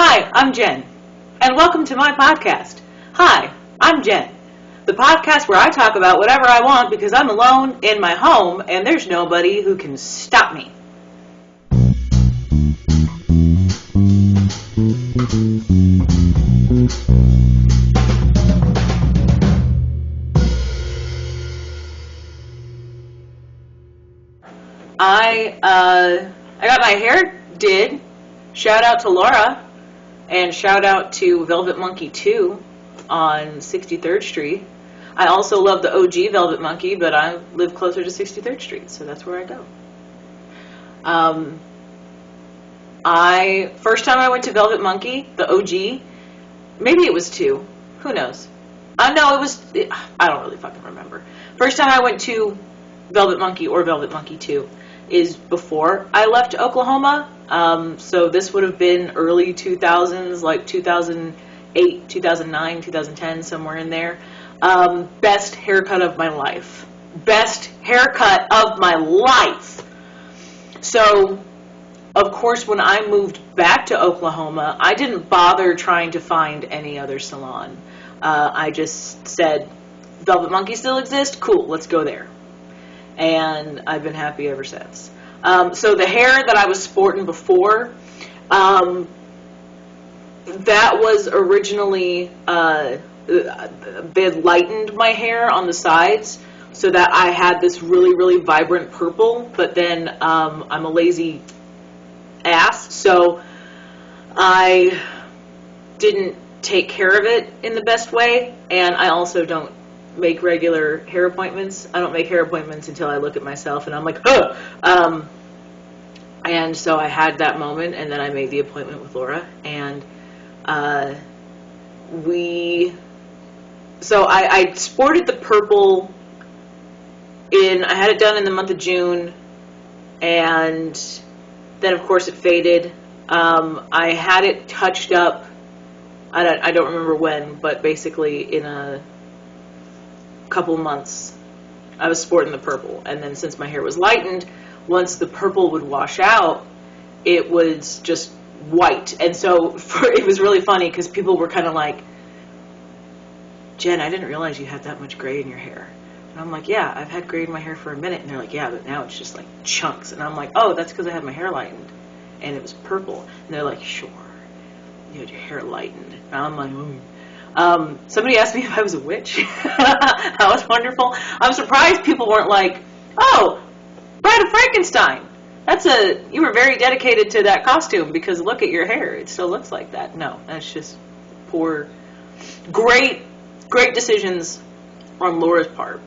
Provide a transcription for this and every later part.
Hi, I'm Jen, and welcome to my podcast. Hi, I'm Jen, the podcast where I talk about whatever I want because I'm alone in my home and there's nobody who can stop me. I got my hair did. Shout out to Laura, and shout out to Velvet Monkey 2 on 63rd Street. I also love the OG Velvet Monkey, but I live closer to 63rd Street, so that's where I go. First time I went to Velvet Monkey, the OG, maybe it was 2, who knows? I don't really fucking remember. First time I went to Velvet Monkey or Velvet Monkey 2 is before I left Oklahoma. So this would have been early 2000s, like 2008, 2009, 2010, somewhere in there. Best haircut of my life. Best haircut of my life. So, of course, when I moved back to Oklahoma, I didn't bother trying to find any other salon. I just said, Velvet Monkey still exists? Cool, let's go there. And I've been happy ever since. So the hair that I was sporting before, that was originally, they had lightened my hair on the sides so that I had this really, really vibrant purple, but then I'm a lazy ass, so I didn't take care of it in the best way, and I also don't make regular hair appointments. I don't make hair appointments until I look at myself and I'm like, huh! And so I had that moment, and then I made the appointment with Laura, and I sported the purple I had it done in the month of June, and then of course it faded. I had it touched up, I don't remember when, but basically in a couple months I was sporting the purple, and then since my hair was lightened, once the purple would wash out, it was just white. And so it was really funny because people were kind of like, Jen, I didn't realize you had that much gray in your hair. And I'm like, yeah, I've had gray in my hair for a minute. And they're like, yeah, but now it's just like chunks. And I'm like, oh, that's because I had my hair lightened and it was purple. And they're like, sure, you had your hair lightened. And I'm like, somebody asked me if I was a witch. That was wonderful. I'm surprised people weren't like, oh, Bride of Frankenstein. You were very dedicated to that costume because look at your hair. It still looks like that. No, that's just poor, great decisions on Laura's part.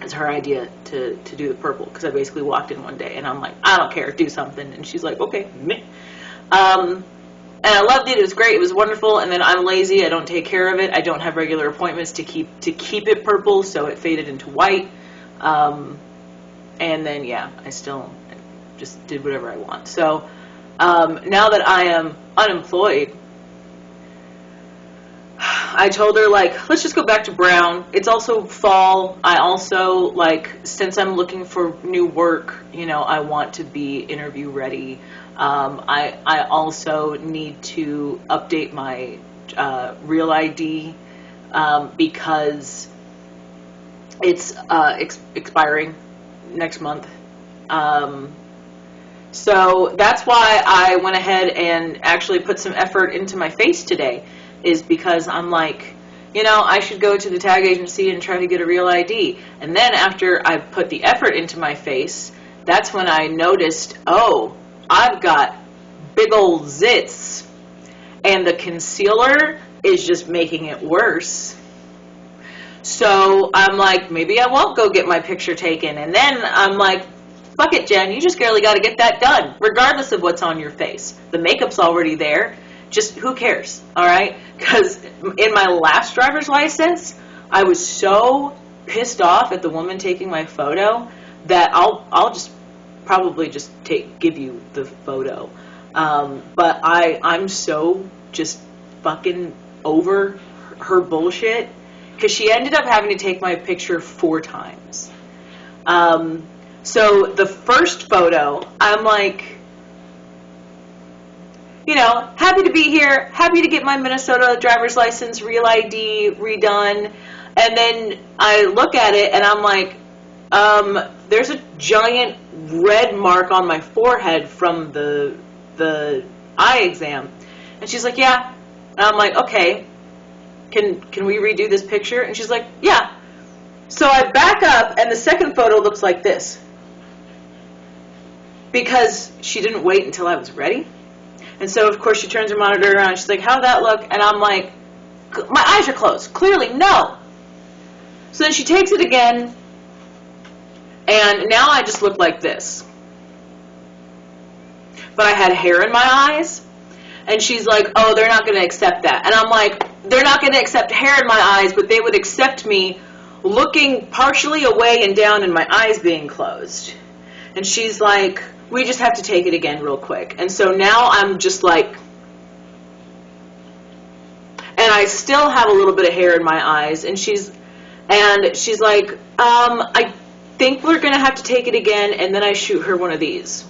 It's her idea to do the purple, because I basically walked in one day and I'm like, I don't care, do something. And she's like, okay, meh. And I loved it. It was great. It was wonderful. And then I'm lazy. I don't take care of it. I don't have regular appointments to keep it purple, so it faded into white. And then, yeah, I just did whatever I want. So now that I am unemployed, I told her, like, let's just go back to brown. It's also fall. I also, like, since I'm looking for new work, I want to be interview ready. I also need to update my Real ID because it's expiring next month. So that's why I went ahead and actually put some effort into my face today, is because I'm like, I should go to the tag agency and try to get a Real ID. And then after I put the effort into my face, that's when I noticed, oh, I've got big old zits, and the concealer is just making it worse. So I'm like, maybe I won't go get my picture taken. And then I'm like, fuck it, Jen, you just barely got to get that done, regardless of what's on your face. The makeup's already there. Just who cares, all right? Because in my last driver's license, I was so pissed off at the woman taking my photo that I'll just probably just give you the photo. But I'm so just fucking over her bullshit, because she ended up having to take my picture 4 times. So the first photo, I'm like, you know, happy to be here, happy to get my Minnesota driver's license, real ID redone. And then I look at it and I'm like, there's a giant red mark on my forehead from the eye exam. And she's like, yeah. And I'm like, okay, can we redo this picture? And she's like, yeah. So I back up, and the second photo looks like this. Because she didn't wait until I was ready. And so, of course, she turns her monitor around. She's like, how'd that look? And I'm like, my eyes are closed. Clearly, no. So then she takes it again, and now I just look like this. But I had hair in my eyes, and she's like, oh, they're not going to accept that. And I'm like, they're not going to accept hair in my eyes, but they would accept me looking partially away and down and my eyes being closed. And she's like, we just have to take it again real quick. And so now I'm just like, and I still have a little bit of hair in my eyes, and she's like, I think we're going to have to take it again. And then I shoot her one of these.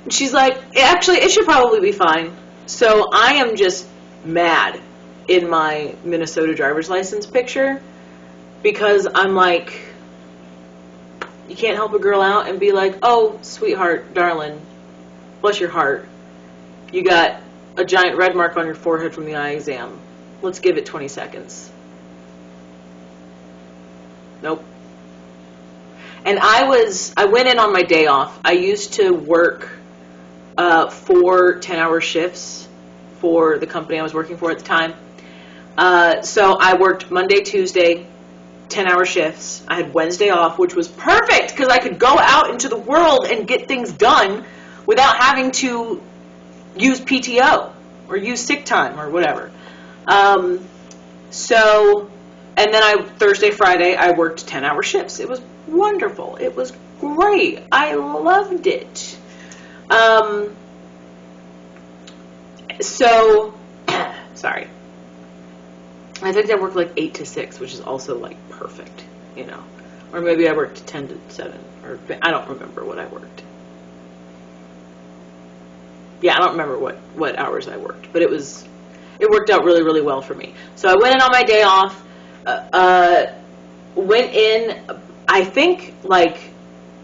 And she's like, actually, it should probably be fine. So I am just mad in my Minnesota driver's license picture because I'm like, you can't help a girl out and be like, oh, sweetheart, darling, bless your heart. You got a giant red mark on your forehead from the eye exam. Let's give it 20 seconds. Nope. And I went in on my day off. I used to work 4 10-hour shifts for the company I was working for at the time. So I worked Monday, Tuesday, 10-hour shifts. I had Wednesday off, which was perfect because I could go out into the world and get things done without having to use PTO or use sick time or whatever. And then Thursday, Friday, I worked 10-hour shifts. It was wonderful. It was great. I loved it. Sorry. I think I worked like 8 to 6, which is also like perfect, you know. Or maybe I worked 10 to 7, or I don't remember what I worked. Yeah, I don't remember what hours I worked, but it worked out really, really well for me. So I went in on my day off, went in, I think like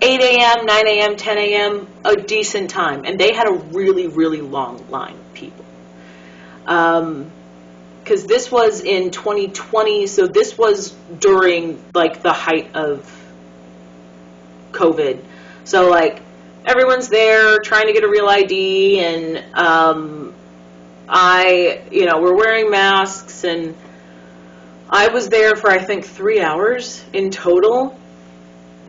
8 a.m., 9 a.m., 10 a.m., a decent time. And they had a really, really long line of people. Because this was in 2020, so this was during like the height of COVID. So like everyone's there trying to get a real ID, and we're wearing masks, and I was there for I think 3 hours in total.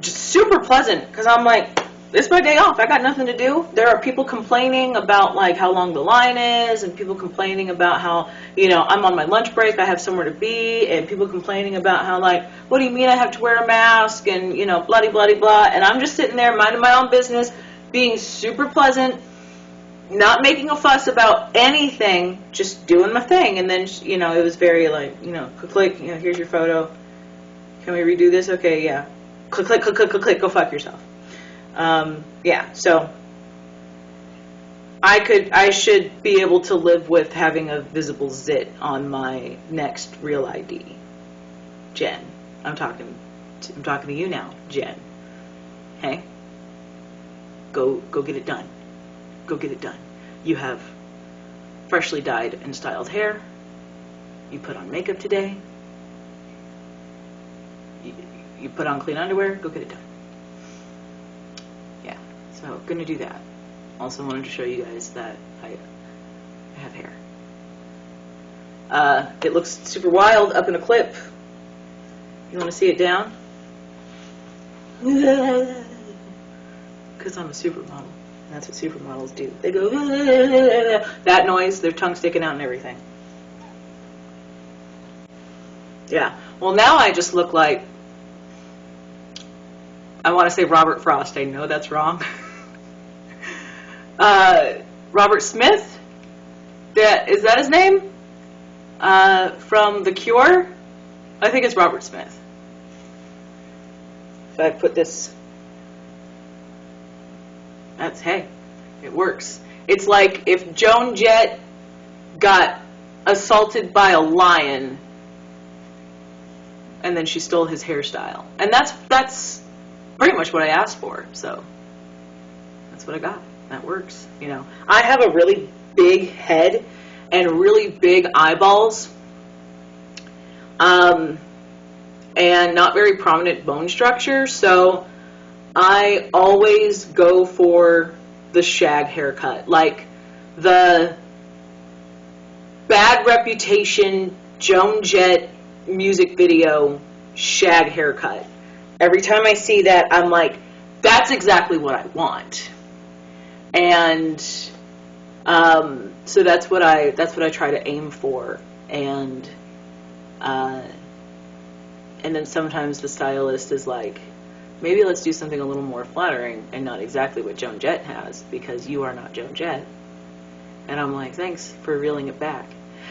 Just super pleasant, because I'm like, this is my day off. I got nothing to do. There are people complaining about like how long the line is, and people complaining about how, I'm on my lunch break, I have somewhere to be, and people complaining about how like, what do you mean I have to wear a mask, and blah de blah de blah. And I'm just sitting there minding my own business, being super pleasant, not making a fuss about anything, just doing my thing. And then it was very like, click, here's your photo. Can we redo this? Okay, yeah. Click, click, click, click, click, click, go fuck yourself. So I should be able to live with having a visible zit on my next real ID. Jen, I'm talking to you now, Jen. Hey, go get it done. Go get it done. You have freshly dyed and styled hair. You put on makeup today. You put on clean underwear. Go get it done. Yeah, so gonna do that. Also wanted to show you guys that I have hair. It looks super wild up in a clip. You want to see it down? Because I'm a supermodel. That's what supermodels do. They go, that noise, their tongue sticking out and everything. Yeah. Well, now I just look like, I want to say Robert Frost. I know that's wrong. Robert Smith? Is that his name? From The Cure? I think it's Robert Smith. If I put this... Hey, It works. It's like if Joan Jett got assaulted by a lion and then she stole his hairstyle. And that's pretty much what I asked for. So that's what I got. That works. You know, I have a really big head and really big eyeballs, and not very prominent bone structure. So I always go for the shag haircut, like the Bad Reputation Joan Jett music video shag haircut. Every time I see that, I'm like, that's exactly what I want. And so that's what I try to aim for. And then sometimes the stylist is like, maybe let's do something a little more flattering and not exactly what Joan Jett has, because you are not Joan Jett. And I'm like, thanks for reeling it back.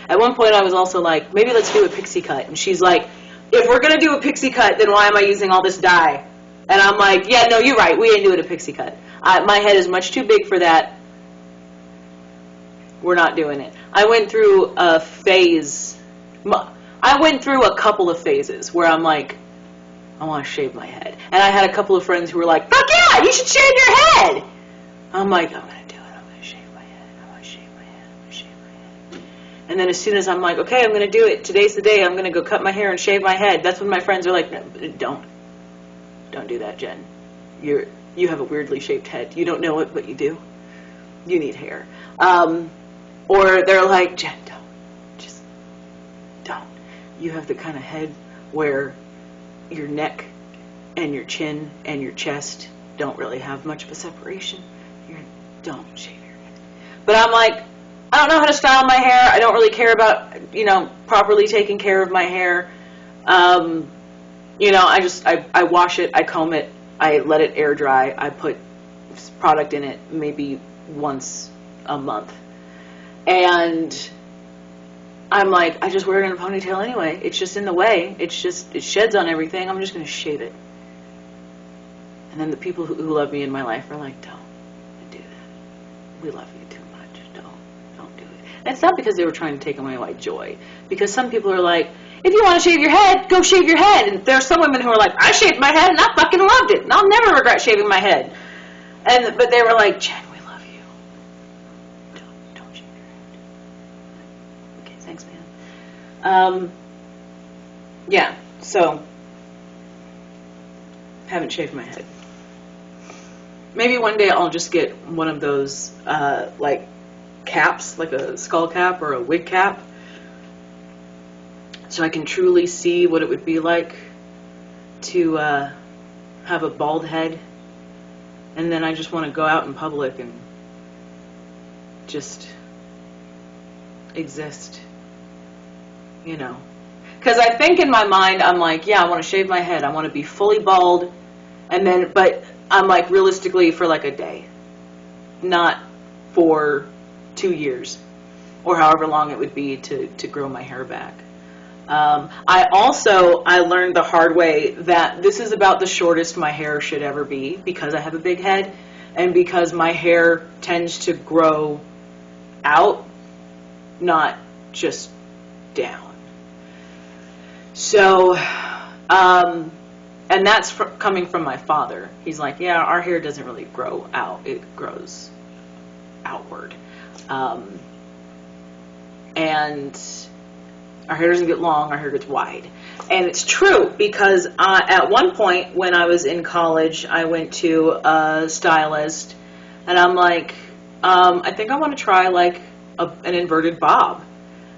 At one point I was also like, maybe let's do a pixie cut. And she's like, if we're going to do a pixie cut, then why am I using all this dye? And I'm like, yeah, no, you're right. We ain't doing a pixie cut. My head is much too big for that. We're not doing it. I went through a phase. I went through a couple of phases where I'm like, I want to shave my head. And I had a couple of friends who were like, fuck yeah, you should shave your head. I'm like, I'm going to do it. I'm going to shave my head. I'm going to shave my head. I'm going to shave my head. And then as soon as I'm like, okay, I'm going to do it. Today's the day. I'm going to go cut my hair and shave my head. That's when my friends are like, no, don't do that, Jen. You have a weirdly shaped head. You don't know it, but you do. You need hair. Or they're like, Jen, don't. You have the kind of head where your neck and your chin and your chest don't really have much of a separation. Don't shave your head. But I'm like, I don't know how to style my hair. I don't really care about, properly taking care of my hair. I wash it, I comb it, I let it air dry, I put product in it maybe once a month. And I'm like, I just wear it in a ponytail anyway. It's just in the way. It sheds on everything. I'm just going to shave it. And then the people who love me in my life are like, don't do that. We love you too much. Don't do it. And it's not because they were trying to take away my joy. Because some people are like, if you want to shave your head, go shave your head. And there are some women who are like, I shaved my head and I fucking loved it. And I'll never regret shaving my head. But they were like, Jen, we love you. Don't shave your head. Okay, thanks, man. Yeah, so haven't shaved my head. Maybe one day I'll just get one of those like caps, like a skull cap or a wig cap, so I can truly see what it would be like to have a bald head. And then I just want to go out in public and just exist, Because I think in my mind, I'm like, yeah, I want to shave my head. I want to be fully bald. But I'm like, realistically, for like a day. Not for 2 years. Or however long it would be to grow my hair back. I learned the hard way that this is about the shortest my hair should ever be, because I have a big head and because my hair tends to grow out, not just down. So, and that's coming from my father. He's like, yeah, our hair doesn't really grow out, it grows outward. And our hair doesn't get long, our hair gets wide. And it's true, because at one point when I was in college, I went to a stylist, and I'm like, I think I want to try like an inverted bob.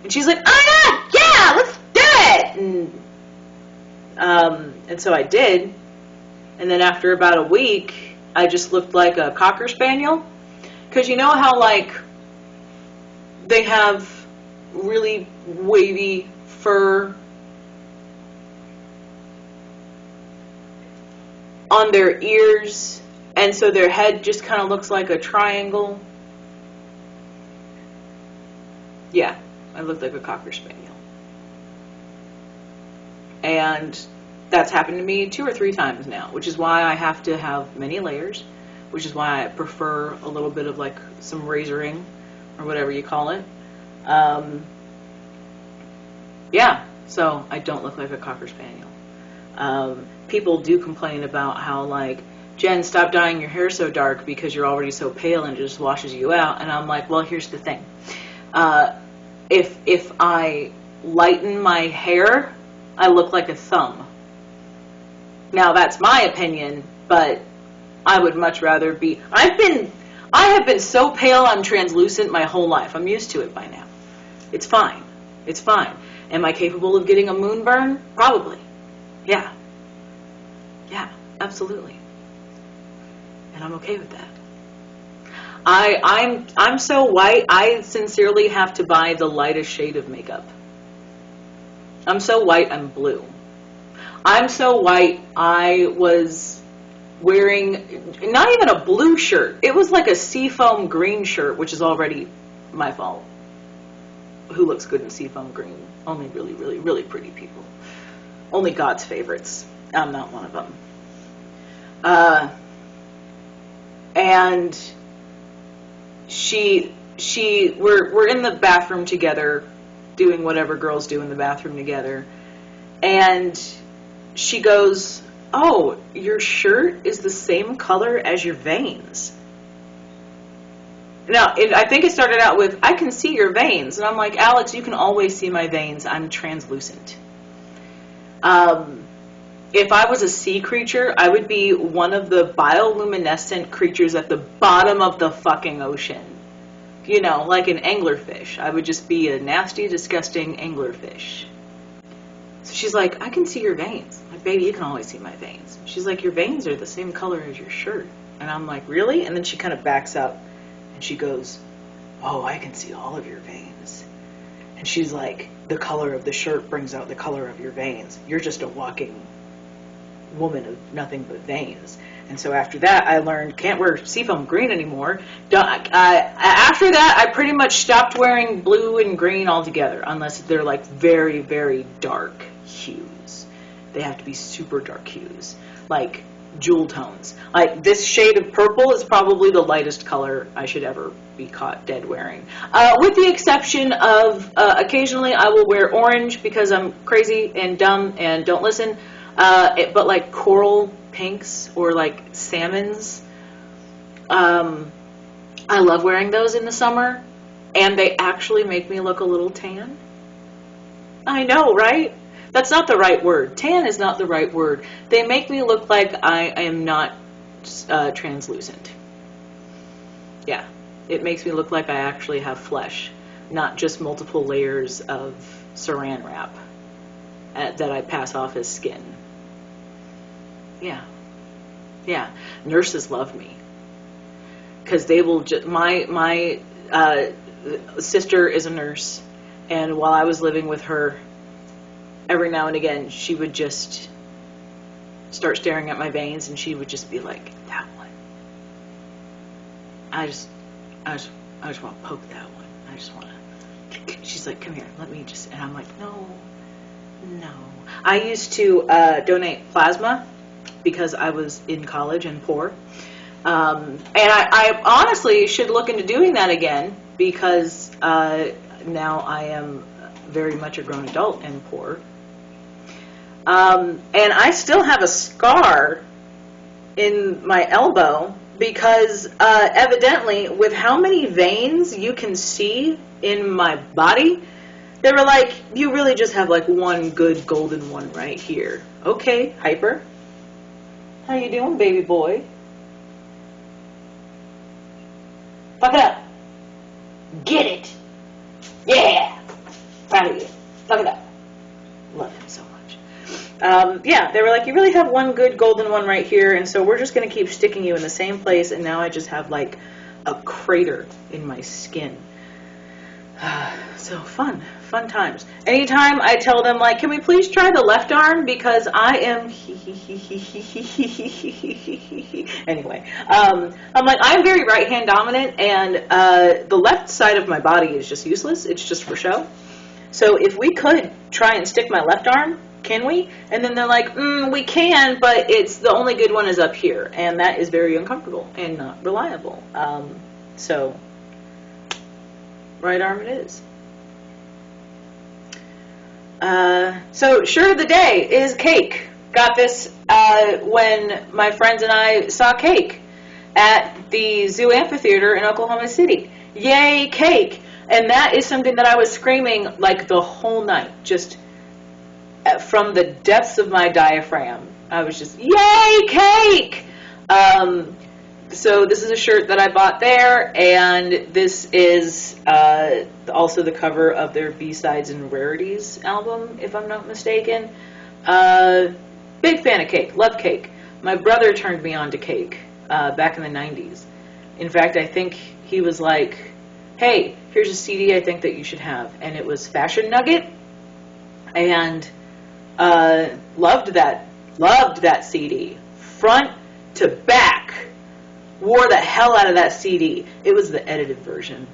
And she's like, oh my God, yeah, let's do it! And so I did. And then after about a week, I just looked like a Cocker Spaniel. Because you know how like they have really wavy fur on their ears, and so their head just kind of looks like a triangle. Yeah, I looked like a Cocker Spaniel. And that's happened to me 2 or 3 times now, which is why I have to have many layers, which is why I prefer a little bit of like some razoring or whatever you call it. Yeah, so I don't look like a Cocker Spaniel. People do complain about how, like, Jen, stop dyeing your hair so dark because you're already so pale and it just washes you out. And I'm like, well, here's the thing. If I lighten my hair, I look like a thumb. Now, that's my opinion, but I would much rather be... I have been so pale I'm translucent my whole life. I'm used to it by now. It's fine. It's fine. Am I capable of getting a moonburn? Probably. Yeah. Yeah, absolutely. And I'm okay with that. I'm so white, I sincerely have to buy the lightest shade of makeup. I'm so white, I'm blue. I'm so white, I was wearing not even a blue shirt. It was like a seafoam green shirt, which is already my fault. Who looks good in seafoam green? Only really, really, really pretty people. Only God's favorites. I'm not one of them. And we're in the bathroom together, doing whatever girls do in the bathroom together, and she goes, oh, your shirt is the same color as your veins. Now, I think it started out with, I can see your veins. And I'm like, Alex, you can always see my veins. I'm translucent. If I was a sea creature, I would be one of the bioluminescent creatures at the bottom of the fucking ocean. You know, like an anglerfish. I would just be a nasty, disgusting anglerfish. So she's like, I can see your veins. I'm like, baby, you can always see my veins. She's like, your veins are the same color as your shirt. And I'm like, really? And then she kind of backs up. And she goes, oh, I can see all of your veins. And she's like, the color of the shirt brings out the color of your veins. You're just a walking woman of nothing but veins. And so after that, I learned can't wear seafoam green anymore. After that, I pretty much stopped wearing blue and green altogether, unless they're like very, very dark hues. They have to be super dark hues, like jewel tones. Like this shade of purple is probably the lightest color I should ever be caught dead wearing. With the exception of occasionally I will wear orange because I'm crazy and dumb and don't listen. But like coral pinks or like salmons, I love wearing those in the summer, and they actually make me look a little tan. I know, right? That's not the right word. Tan is not the right word. They make me look like I am not translucent. Yeah, it makes me look like I actually have flesh, not just multiple layers of saran wrap that I pass off as skin. Yeah. Yeah. Nurses love me. Because they will just, my sister is a nurse, and while I was living with her, every now and again, she would just start staring at my veins, and she would just be like, that one. I just want to poke that one. I just want to, she's like, come here, let me just, and I'm like, no. I used to donate plasma because I was in college and poor. And I honestly should look into doing that again because now I am very much a grown adult and poor. And I still have a scar in my elbow because evidently with how many veins you can see in my body, they were like, you really just have like one good golden one right here. Okay, Hyper. How you doing, baby boy? Fuck it up. Get it. Yeah. Proud of you. Fuck it up. Love him so much. Yeah, they were like, you really have one good golden one right here, and so we're just going to keep sticking you in the same place, and now I just have like a crater in my skin. So fun times. Anytime I tell them, like, can we please try the left arm because I am anyway, I'm like, I'm very right hand dominant, and the left side of my body is just useless. It's just for show. So if we could try and stick my left arm, can we? And then they're like, we can, but it's the only good one is up here, and that is very uncomfortable and not reliable. So, right arm it is. So shirt of the day is cake. Got this when my friends and I saw Cake at the Zoo Amphitheater in Oklahoma City. Yay, Cake! And that is something that I was screaming like the whole night, just from the depths of my diaphragm. I was just, yay, Cake! So this is a shirt that I bought there, and this is also the cover of their B-Sides and Rarities album, if I'm not mistaken. Big fan of Cake, love Cake. My brother turned me on to Cake back in the 90s. In fact, I think he was like, hey, here's a CD I think that you should have. And it was Fashion Nugget, and loved that CD. Front to back. Wore the hell out of that CD. It was the edited version.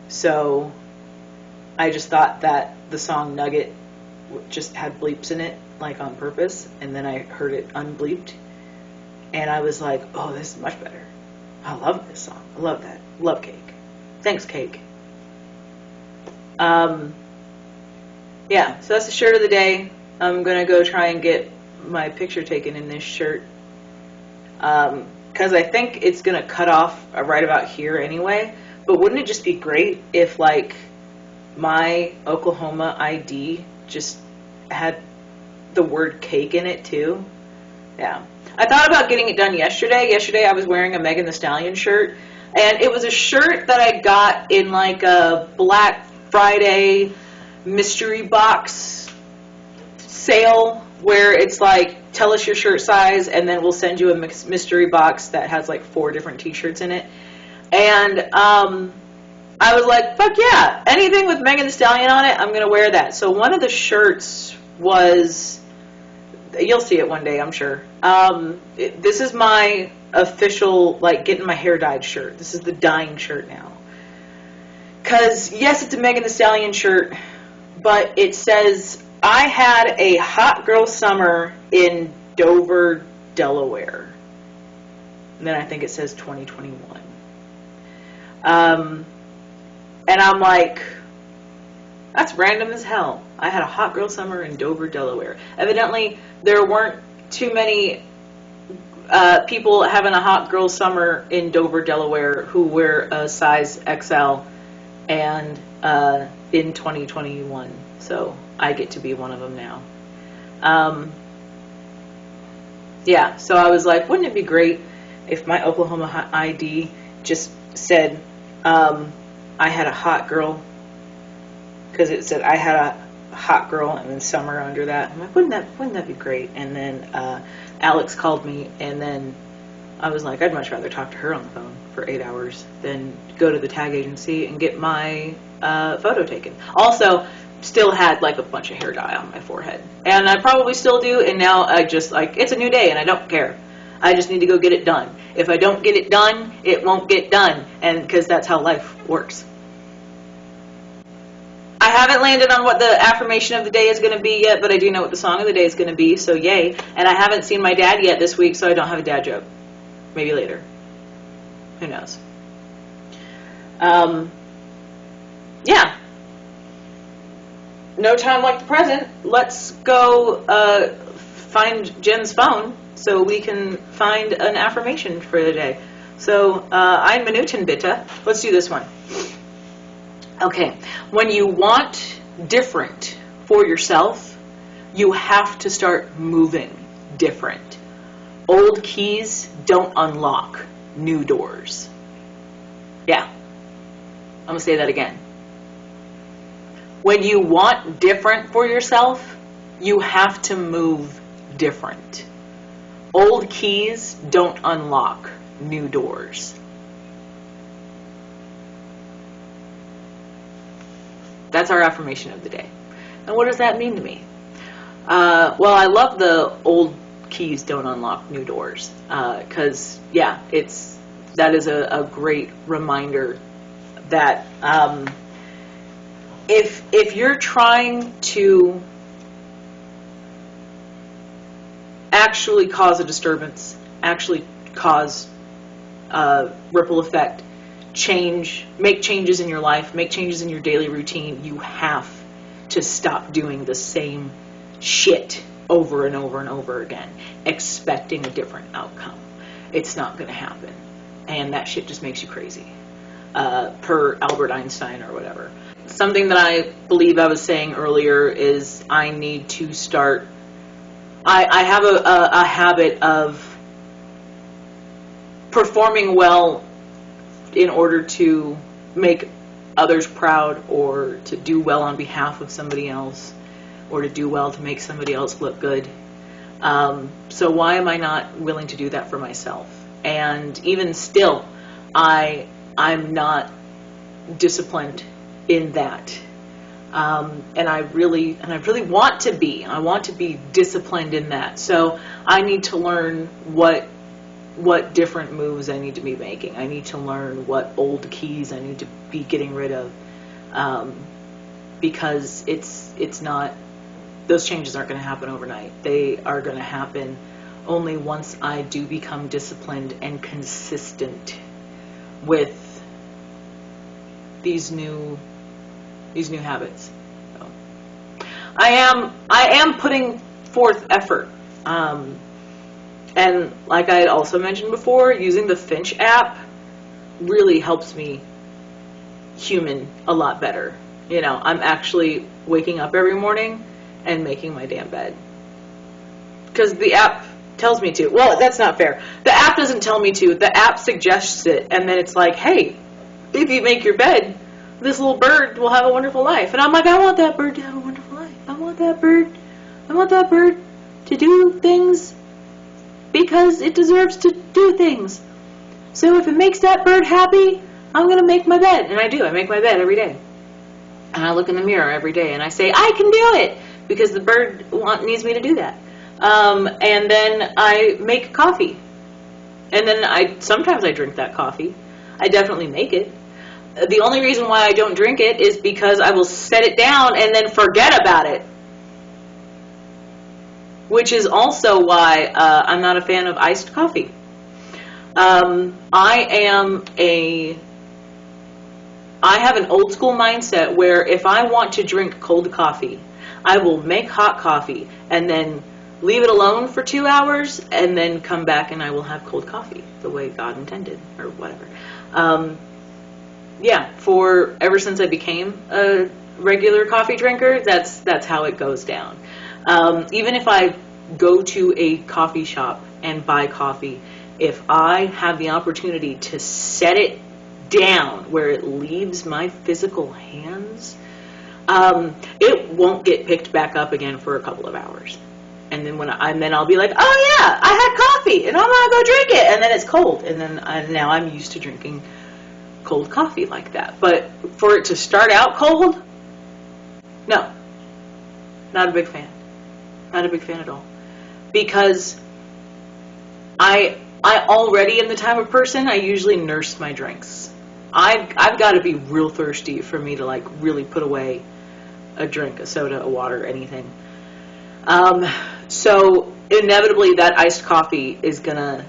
So I just thought that the song Nugget just had bleeps in it, like on purpose, and then I heard it unbleeped, and I was like, oh, this is much better. I love this song. I love that. Love Cake. Thanks, Cake. Yeah, so that's the shirt of the day. I'm gonna go try and get my picture taken in this shirt, because I think it's gonna cut off right about here anyway. But wouldn't it just be great if, like, my Oklahoma ID just had the word cake in it too? Yeah. I thought about getting it done yesterday. Yesterday I was wearing a Megan Thee Stallion shirt, and it was a shirt that I got in like a Black Friday mystery box sale, where it's like, tell us your shirt size and then we'll send you a mystery box that has like 4 different t-shirts in it. And I was like, fuck yeah, anything with Megan Thee Stallion on it, I'm going to wear that. So one of the shirts was, you'll see it one day, I'm sure. This is my official, like, getting my hair dyed shirt. This is the dyeing shirt now. Because, yes, it's a Megan Thee Stallion shirt, but it says, I had a hot girl summer in Dover, Delaware. And then I think it says 2021. And I'm like, that's random as hell. I had a hot girl summer in Dover, Delaware. Evidently, there weren't too many people having a hot girl summer in Dover, Delaware who wear a size XL and in 2021. So I get to be one of them now. Yeah, so I was like, wouldn't it be great if my Oklahoma ID just said, I had a hot girl, because it said I had a hot girl and then summer under that. I'm like, wouldn't that be great? And then Alex called me, and then I was like, I'd much rather talk to her on the phone for 8 hours than go to the tag agency and get my photo taken. Also, still had like a bunch of hair dye on my forehead, and I probably still do, and now I just, like, it's a new day and I don't care. I just need to go get it done. If I don't get it done, it won't get done, and because that's how life works. I haven't landed on what the affirmation of the day is going to be yet, but I do know what the song of the day is going to be, so yay. And I haven't seen my dad yet this week, so I don't have a dad joke. Maybe later. Who knows? Yeah. No time like the present. Let's go find Jen's phone so we can find an affirmation for the day. So, ein Minuten bitte. Let's do this one. Okay. When you want different for yourself, you have to start moving different. Old keys don't unlock new doors. Yeah. I'm going to say that again. When you want different for yourself, you have to move different. Old keys don't unlock new doors. That's our affirmation of the day. And what does that mean to me? Well, I love the old keys don't unlock new doors, because yeah, that is a great reminder that if you're trying to actually cause a disturbance, actually cause a ripple effect, make changes in your life, make changes in your daily routine, you have to stop doing the same shit over and over and over again, expecting a different outcome. It's not going to happen. And that shit just makes you crazy. Per Albert Einstein or whatever. Something that I believe I was saying earlier is I need to start. I have a habit of performing well in order to make others proud, or to do well on behalf of somebody else, or to do well to make somebody else look good. So why am I not willing to do that for myself? And even still, I'm not disciplined in that. And I really want to be. I want to be disciplined in that. So I need to learn what different moves I need to be making. I need to learn what old keys I need to be getting rid of, because it's not. Those changes aren't going to happen overnight. They are going to happen only once I do become disciplined and consistent with these new habits. So, I am putting forth effort. And like I had also mentioned before, using the Finch app really helps me human a lot better. You know, I'm actually waking up every morning and making my damn bed. Because the app tells me to. Well, that's not fair. The app doesn't tell me to. The app suggests it, and then it's like, hey, if you make your bed, this little bird will have a wonderful life. And I'm like, I want that bird to have a wonderful life. I want that bird to do things because it deserves to do things. So if it makes that bird happy, I'm going to make my bed. And I do. I make my bed every day. And I look in the mirror every day and I say, I can do it, because the bird needs me to do that. And then I make coffee. And then sometimes I drink that coffee. I definitely make it. The only reason why I don't drink it is because I will set it down and then forget about it. Which is also why I'm not a fan of iced coffee. I have an old school mindset where if I want to drink cold coffee, I will make hot coffee and then leave it alone for 2 hours and then come back and I will have cold coffee the way God intended, or whatever. Yeah, ever since I became a regular coffee drinker, that's how it goes down. Even if I go to a coffee shop and buy coffee, if I have the opportunity to set it down where it leaves my physical hands, it won't get picked back up again for a couple of hours. And then I'll be like, oh yeah, I had coffee and I'm gonna go drink it, and then it's cold, and then now I'm used to drinking cold coffee like that. But for it to start out cold, no, not a big fan. Not a big fan at all. Because I already am the type of person, I usually nurse my drinks. I've got to be real thirsty for me to like really put away a drink, a soda, a water, anything. So inevitably that iced coffee is gonna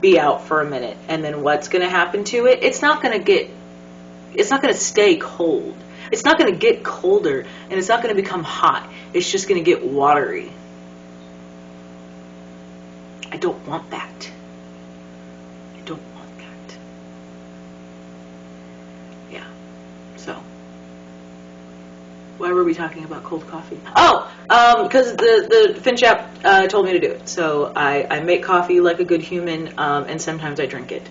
be out for a minute, and then what's gonna happen to it? It's not gonna stay cold. It's not gonna get colder, and it's not gonna become hot. It's just gonna get watery. I don't want that. I don't want that. Yeah. So, why were we talking about cold coffee? Oh, because the Finch app told me to do it. So I make coffee like a good human, and sometimes I drink it.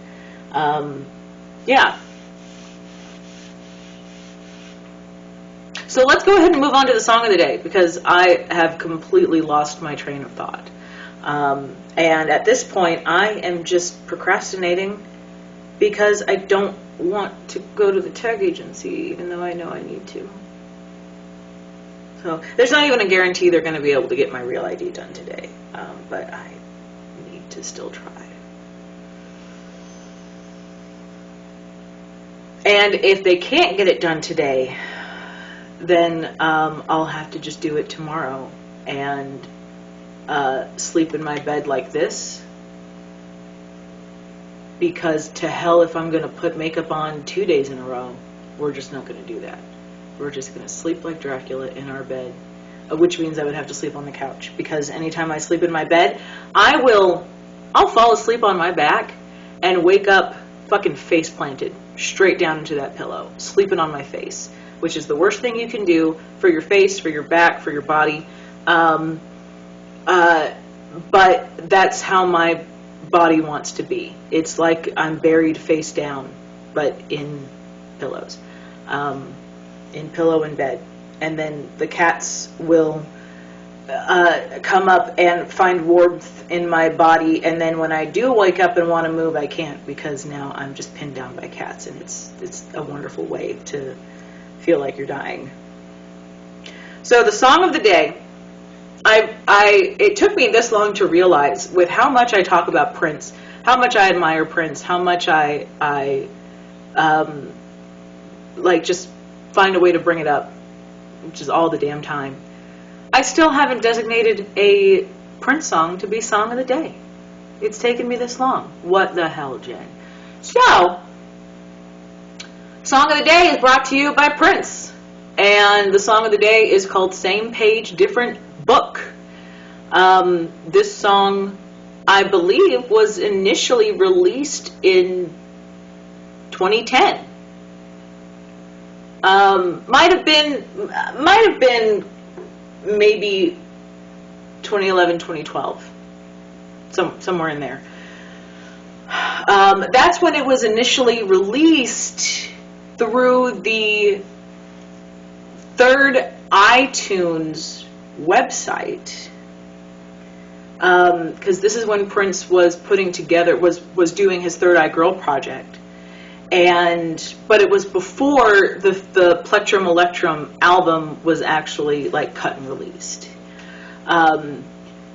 Yeah. So let's go ahead and move on to the song of the day, because I have completely lost my train of thought. And at this point, I am just procrastinating because I don't want to go to the tag agency, even though I know I need to. So there's not even a guarantee they're going to be able to get my real ID done today, but I need to still try. And if they can't get it done today, then I'll have to just do it tomorrow. And sleep in my bed like this, because to hell if I'm going to put makeup on 2 days in a row. We're just not going to do that. We're just going to sleep like Dracula in our bed, which means I would have to sleep on the couch, because anytime I sleep in my bed, I'll fall asleep on my back and wake up fucking face planted straight down into that pillow, sleeping on my face, which is the worst thing you can do for your face, for your back, for your body. But that's how my body wants to be. It's like I'm buried face down, but in pillows, in pillow in bed. And then the cats will come up and find warmth in my body, and then when I do wake up and want to move, I can't, because now I'm just pinned down by cats, and it's a wonderful way to feel like you're dying. So the song of the day, it took me this long to realize, with how much I talk about Prince, how much I admire Prince, how much I like just find a way to bring it up, which is all the damn time. I still haven't designated a Prince song to be song of the day. It's taken me this long. What the hell, Jen? So, song of the day is brought to you by Prince. And the song of the day is called Same Page, Different Book. This song, I believe, was initially released in 2010. Might have been maybe 2011, 2012, somewhere in there. That's when it was initially released through the third iTunes website, because this is when Prince was putting together, was doing his Third Eye Girl project. But it was before the Plectrum Electrum album was actually like cut and released.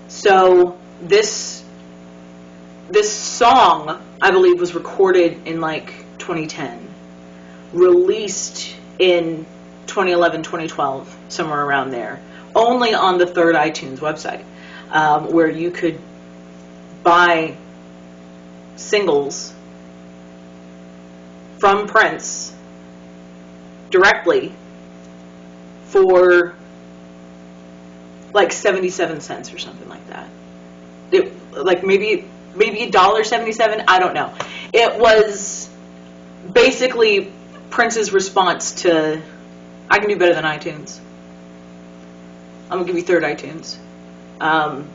So this song, I believe, was recorded in like 2010, released in 2011, 2012, somewhere around there, only on the third iTunes website, where you could buy singles from Prince directly for like 77 cents or something like that. Like maybe $1.77, I don't know. It was basically Prince's response to, I can do better than iTunes. I'm gonna give you third iTunes. And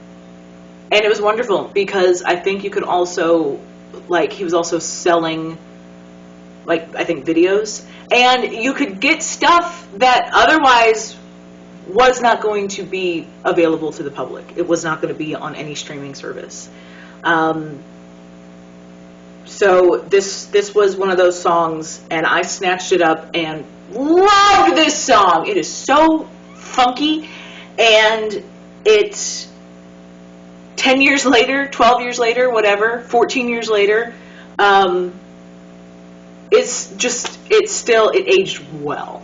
it was wonderful, because I think you could also, like, he was also selling, like, I think videos, and you could get stuff that otherwise was not going to be available to the public. It was not going to be on any streaming service. So this was one of those songs, and I snatched it up and loved this song. It is so funky, and it's 10 years later, 12 years later, whatever, 14 years later, it aged well.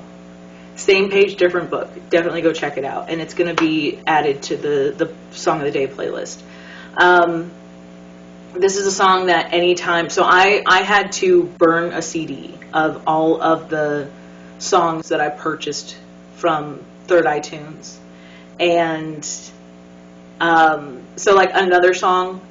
Same page, different book. Definitely go check it out. And it's going to be added to the Song of the Day playlist. This is a song that anytime, so I had to burn a CD of all of the songs that I purchased from Third iTunes. And so like another song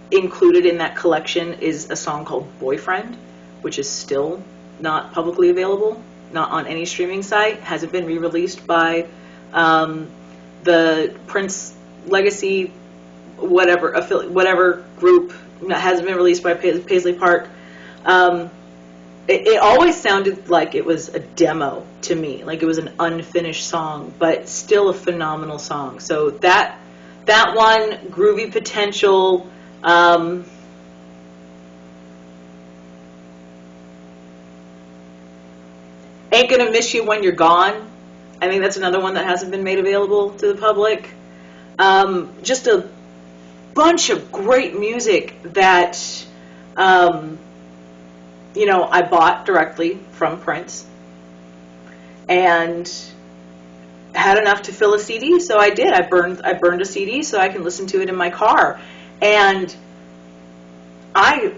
included in that collection is a song called Boyfriend, which is still not publicly available, not on any streaming site, hasn't been re-released by the Prince Legacy, whatever group, hasn't been released by Paisley Park. It always sounded like it was a demo to me, like it was an unfinished song, but still a phenomenal song. So that one, Groovy Potential, Ain't Gonna Miss You When You're Gone. I think that's another one that hasn't been made available to the public. Just a bunch of great music that, I bought directly from Prince. And had enough to fill a CD, so I did. I burned a CD so I can listen to it in my car. And I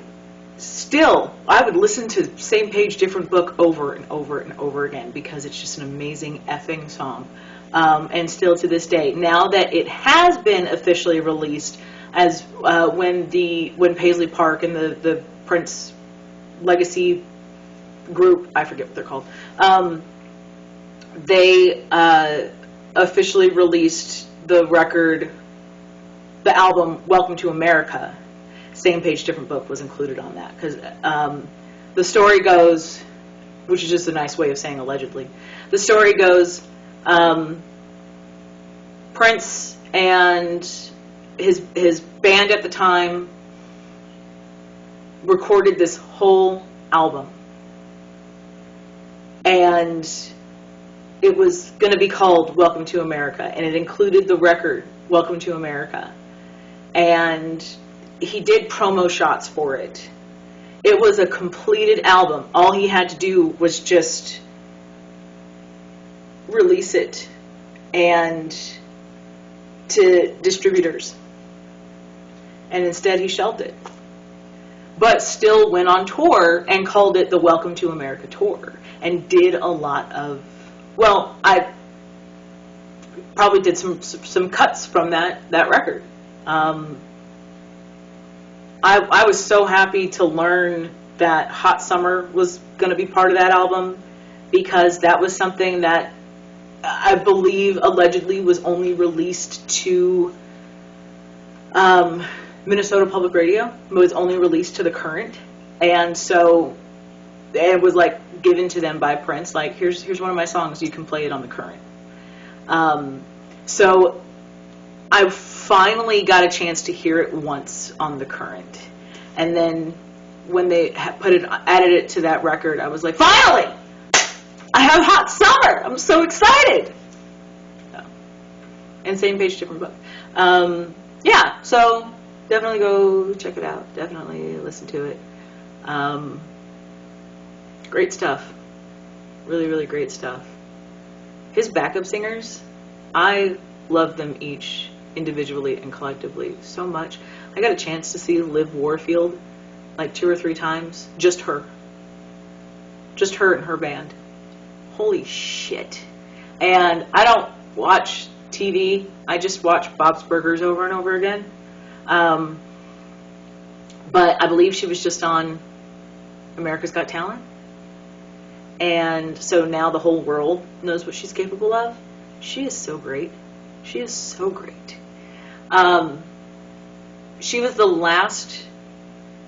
would listen to Same Page, Different Book over and over and over again, because it's just an amazing effing song. And still to this day, now that it has been officially released, as when Paisley Park and the Prince Legacy group, I forget what they're called, they officially released the album Welcome to America. Same Page, Different Book was included on that, because the story goes, which is just a nice way of saying allegedly, the story goes, Prince and his band at the time recorded this whole album, and it was going to be called Welcome to America, and it included the record Welcome to America, and he did promo shots for it. It was a completed album. All he had to do was just release it and to distributors, and instead he shelved it, but still went on tour and called it the Welcome to America tour, and did a lot of, well, I probably did some cuts from that record. I was so happy to learn that Hot Summer was going to be part of that album, because that was something that I believe allegedly was only released to Minnesota Public Radio. It was only released to The Current, and so it was like given to them by Prince, like, here's one of my songs, you can play it on The Current. So I finally got a chance to hear it once on The Current, and then when they added it to that record, I was like, finally, I have Hot Summer. I'm so excited. So, and Same Page, Different Book. Yeah, so definitely go check it out. Definitely listen to it. Great stuff. Really, really great stuff. His backup singers, I love them each individually and collectively so much. I got a chance to see Liv Warfield like 2 or 3 times. Just her and her band. Holy shit. And I don't watch TV. I just watch Bob's Burgers over and over again. But I believe she was just on America's Got Talent. And so now the whole world knows what she's capable of. She is so great. She is so great. She was the last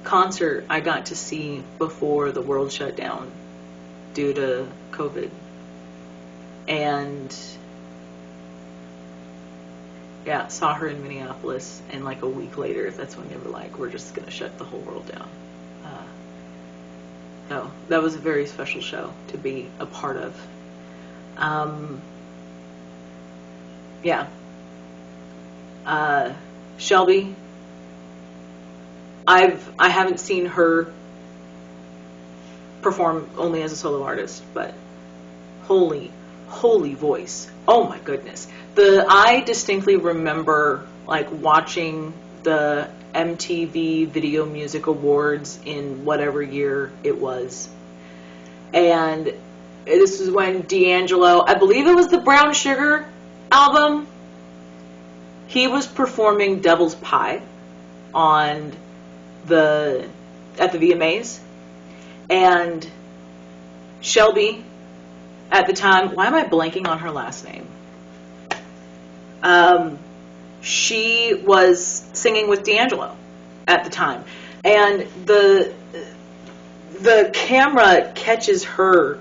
concert I got to see before the world shut down due to COVID. And yeah, saw her in Minneapolis, and like a week later, that's when they were like, we're just going to shut the whole world down. So that was a very special show to be a part of. Yeah. Shelby, I haven't seen her perform only as a solo artist, but holy voice. Oh my goodness. I distinctly remember like watching the MTV Video Music Awards in whatever year it was. And this is when D'Angelo, I believe it was the Brown Sugar album, he was performing Devil's Pie at the VMAs. And Shelby, at the time, why am I blanking on her last name? She was singing with D'Angelo at the time, and the camera catches her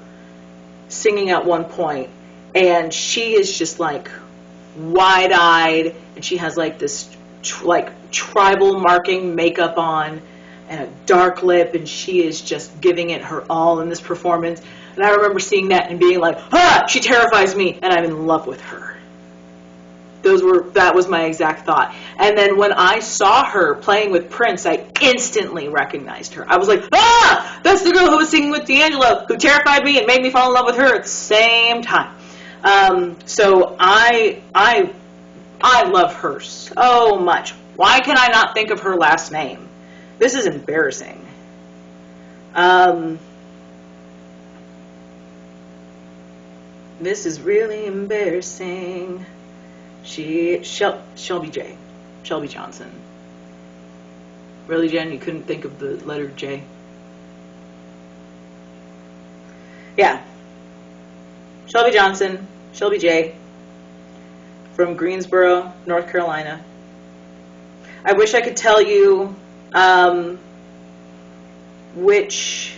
singing at one point, and she is just like wide-eyed, and she has like this tribal marking makeup on and a dark lip, and she is just giving it her all in this performance. And I remember seeing that and being like, she terrifies me, and I'm in love with her. That was my exact thought. And then when I saw her playing with Prince, I instantly recognized her. I was like, that's the girl who was singing with D'Angelo, who terrified me and made me fall in love with her at the same time. So I love her so much. Why can I not think of her last name? This is embarrassing. This is really embarrassing. Shelby J. Shelby Johnson. Really, Jen? You couldn't think of the letter J? Yeah. Shelby Johnson. Shelby J. From Greensboro, North Carolina. I wish I could tell you which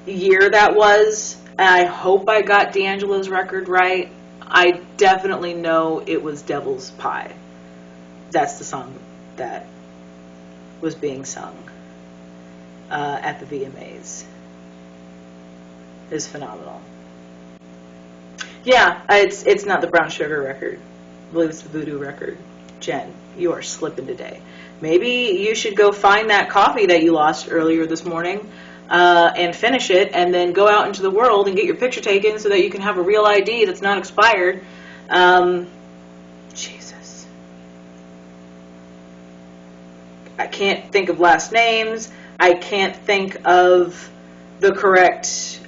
year that was. I hope I got D'Angelo's record right. I definitely know it was Devil's Pie. That's the song that was being sung at the VMAs. It's phenomenal. Yeah, it's not the Brown Sugar record. I believe it's the Voodoo record. Jen, you are slipping today. Maybe you should go find that coffee that you lost earlier this morning and finish it, and then go out into the world and get your picture taken so that you can have a real ID that's not expired. Jesus. I can't think of last names. I can't think of the correct...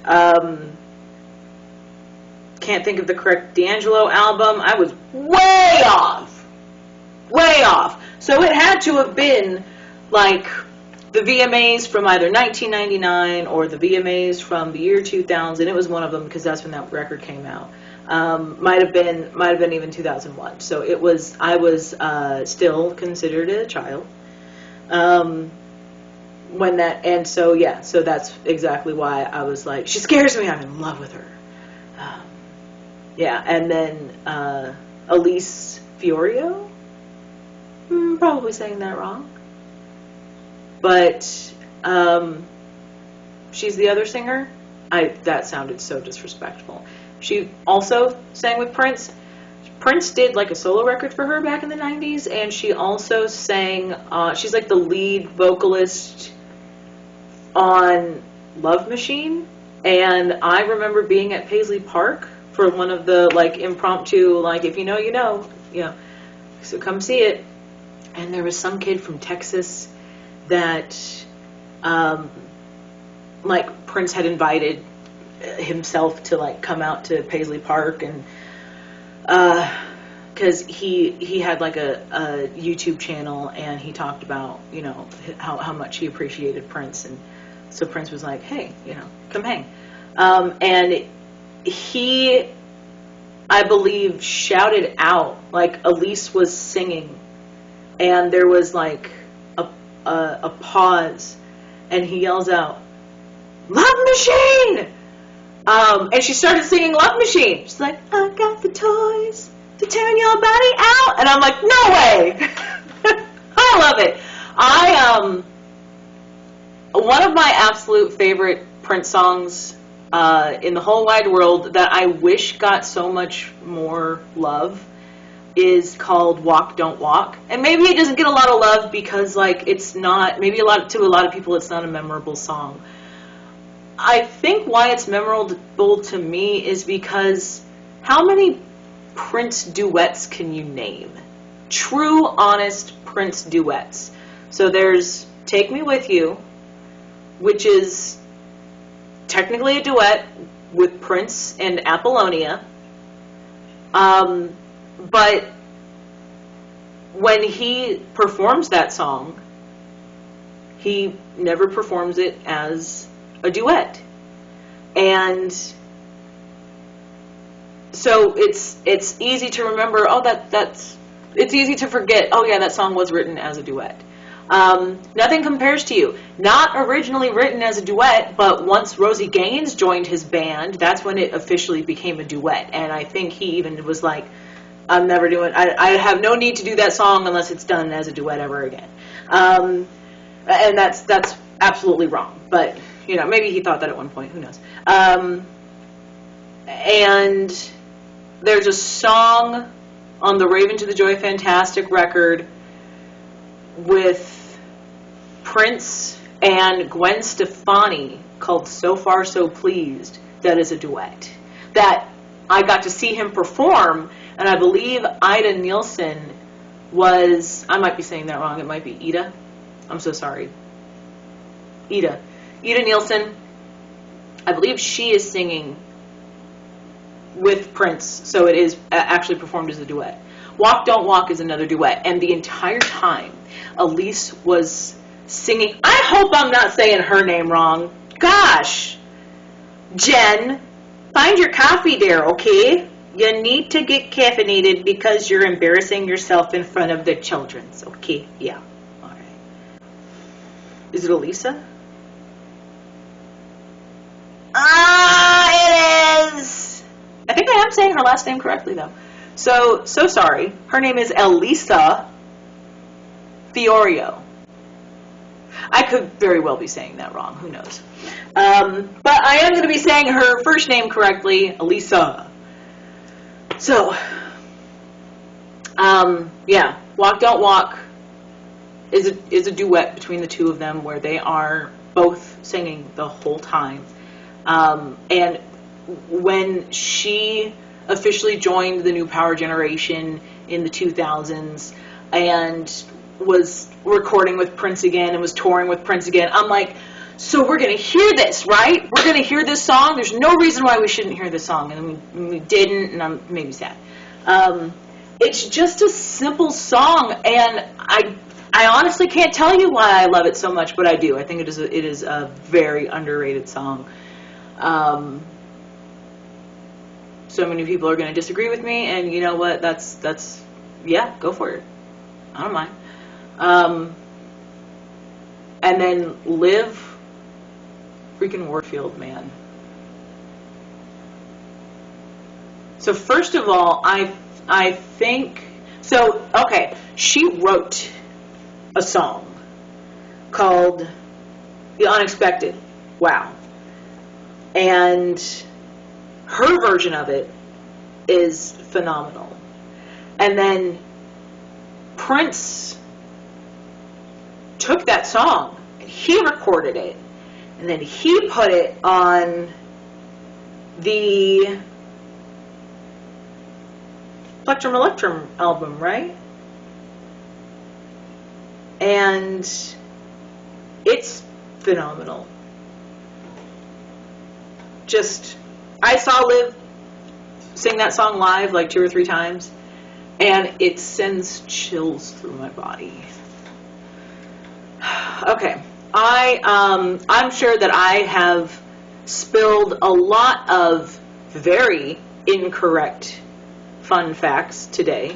can't think of the correct D'Angelo album. I was way off. Way off. So it had to have been like the VMAs from either 1999 or the VMAs from the year 2000. It was one of them because that's when that record came out. Might have been even 2001. So it was. I was still considered a child when that. And so yeah. So that's exactly why I was like, she scares me. I'm in love with her. Yeah, and then Elise Fiorio. Probably saying that wrong. But she's the other singer. That sounded so disrespectful. She also sang with Prince. Prince did like a solo record for her back in the 90s, and she also sang, she's like the lead vocalist on Love Machine. And I remember being at Paisley Park for one of the like impromptu, like if you know, you know, so come see it. And there was some kid from Texas that like Prince had invited himself to like come out to Paisley Park, and because he had like a YouTube channel, and he talked about, you know, how much he appreciated Prince, and so Prince was like, hey, you know, come hang. And he, I believe, shouted out, like Elise was singing, and there was like a pause, and he yells out, Love Machine! And she started singing Love Machine. She's like, I got the toys to turn your body out. And I'm like, no way! I love it. One of my absolute favorite Prince songs in the whole wide world that I wish got so much more love is called Walk, Don't Walk. And maybe it doesn't get a lot of love because like it's not, maybe to a lot of people it's not a memorable song. I think why it's memorable to me is because how many Prince duets can you name? True, honest Prince duets. So there's Take Me With You, which is technically a duet with Prince and Apollonia. But when he performs that song, he never performs it as a duet. And so it's easy to remember, oh, it's easy to forget, oh yeah, that song was written as a duet. Nothing Compares to You, not originally written as a duet, but once Rosie Gaines joined his band, that's when it officially became a duet. And I think he even was like, I'm never doing, I have no need to do that song unless it's done as a duet ever again. And that's absolutely wrong, but you know, maybe he thought that at one point, who knows. And there's a song on the Raven to the Joy Fantastic record with Prince and Gwen Stefani called So Far So Pleased that is a duet. that I got to see him perform, and I believe Ida Nielsen was, I might be saying that wrong, it might be Ida. I'm so sorry. Ida Nielsen, I believe she is singing with Prince, so it is actually performed as a duet. Walk Don't Walk is another duet, and the entire time Elise was singing, I hope I'm not saying her name wrong. Gosh, Jen, find your coffee there, okay? You need to get caffeinated because you're embarrassing yourself in front of the children, okay? Yeah, all right. Is it Elisa? It is! I think I am saying her last name correctly, though. So sorry. Her name is Elisa Fiorio. I could very well be saying that wrong. Who knows? But I am going to be saying her first name correctly, Elisa. So, yeah, Walk Don't Walk is a duet between the two of them where they are both singing the whole time. And when she officially joined the New Power Generation in the 2000s and was recording with Prince again and was touring with Prince again, I'm like, so we're going to hear this, right? We're going to hear this song? There's no reason why we shouldn't hear this song. And we didn't, and I'm maybe sad. It's just a simple song, and I honestly can't tell you why I love it so much, but I do. I think it is a very underrated song. So many people are going to disagree with me, and you know what? That's yeah, go for it. I don't mind. And then Live, freaking Warfield, man. So first of all, I think, so, okay, she wrote a song called The Unexpected. Wow. And her version of it is phenomenal. And then Prince took that song, and he recorded it, and then he put it on the Plectrum Electrum album, right? And it's phenomenal. Just, I saw Liv sing that song live like 2 or 3 times, and it sends chills through my body. Okay, I'm sure that I have spilled a lot of very incorrect fun facts today.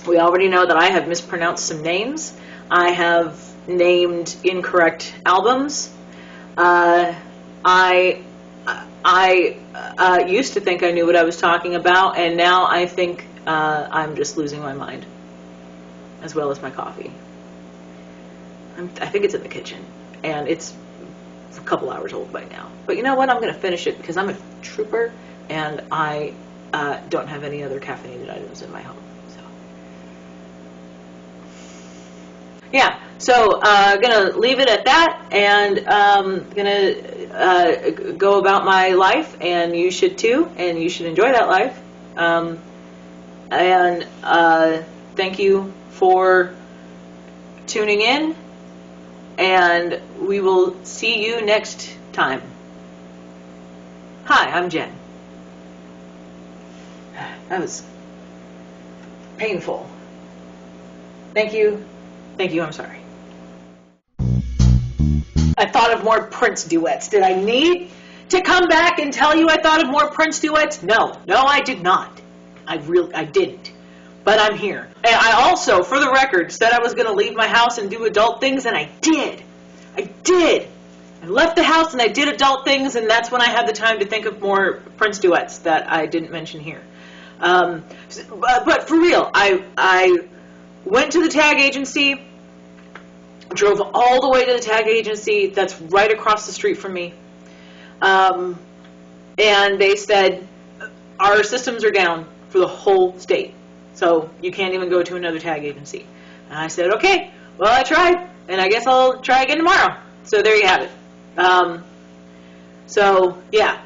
We already know that I have mispronounced some names. I have named incorrect albums. I used to think I knew what I was talking about, and now I think I'm just losing my mind, as well as my coffee. I think it's in the kitchen, and it's a couple hours old by now. But you know what? I'm going to finish it because I'm a trooper, and I don't have any other caffeinated items in my home. So, yeah. So gonna leave it at that, and gonna go about my life, and you should too, and you should enjoy that life. And thank you for tuning in, and we will see you next time. Hi, I'm Jen. That was painful. Thank you. Thank you, I'm sorry. I thought of more Prince duets. Did I need to come back and tell you I thought of more Prince duets? No, I did not. I didn't. But I'm here. And I also, for the record, said I was going to leave my house and do adult things, and I did. I left the house and I did adult things, and that's when I had the time to think of more Prince duets that I didn't mention here. But for real, I went to the tag agency, drove all the way to the tag agency that's right across the street from me, and they said, our systems are down for the whole state, so you can't even go to another tag agency. And I said, okay, well, I tried, and I guess I'll try again tomorrow. So there you have it. So, yeah.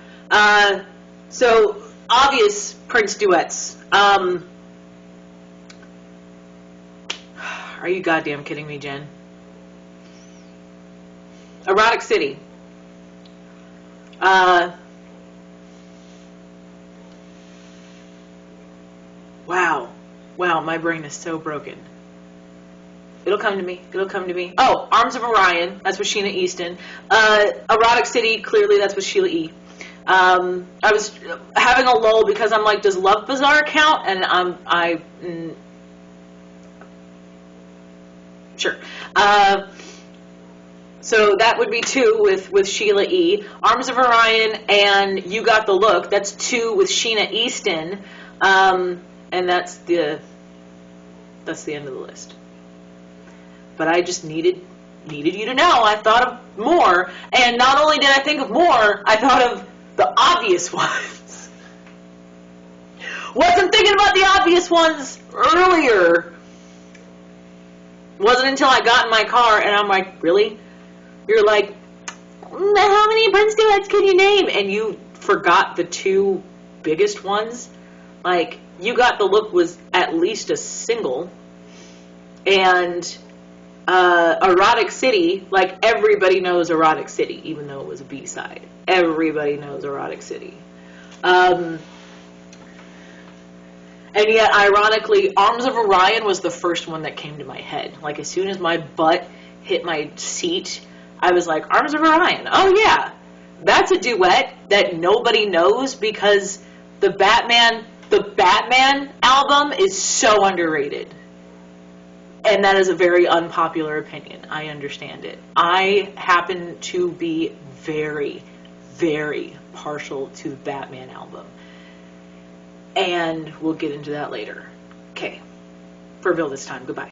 So, obvious Prince duets. Are you goddamn kidding me, Jen? Erotic City. Wow, my brain is so broken. It'll come to me. Oh, Arms of Orion, that's with Sheena Easton. Erotic City, clearly that's with Sheila E. I was having a lull because I'm like, does Love Bazaar count? And sure. So that would be 2 with Sheila E. Arms of Orion and You Got the Look, that's 2 with Sheena Easton. And that's the end of the list. But I just needed you to know I thought of more, and not only did I think of more, I thought of the obvious ones. Wasn't thinking about the obvious ones earlier. Wasn't until I got in my car and I'm like, really? You're like, how many Prince duets can you name? And you forgot the 2 biggest ones. Like, You Got the Look was at least a single. And Erotic City, like, everybody knows Erotic City, even though it was a B-side. Everybody knows Erotic City. And yet, ironically, Arms of Orion was the first one that came to my head. Like, as soon as my butt hit my seat, I was like, Arms of Orion. Oh, yeah. That's a duet that nobody knows because the Batman album is so underrated. And that is a very unpopular opinion. I understand it. I happen to be very, very partial to the Batman album. And we'll get into that later. Okay. For Bill this time. Goodbye.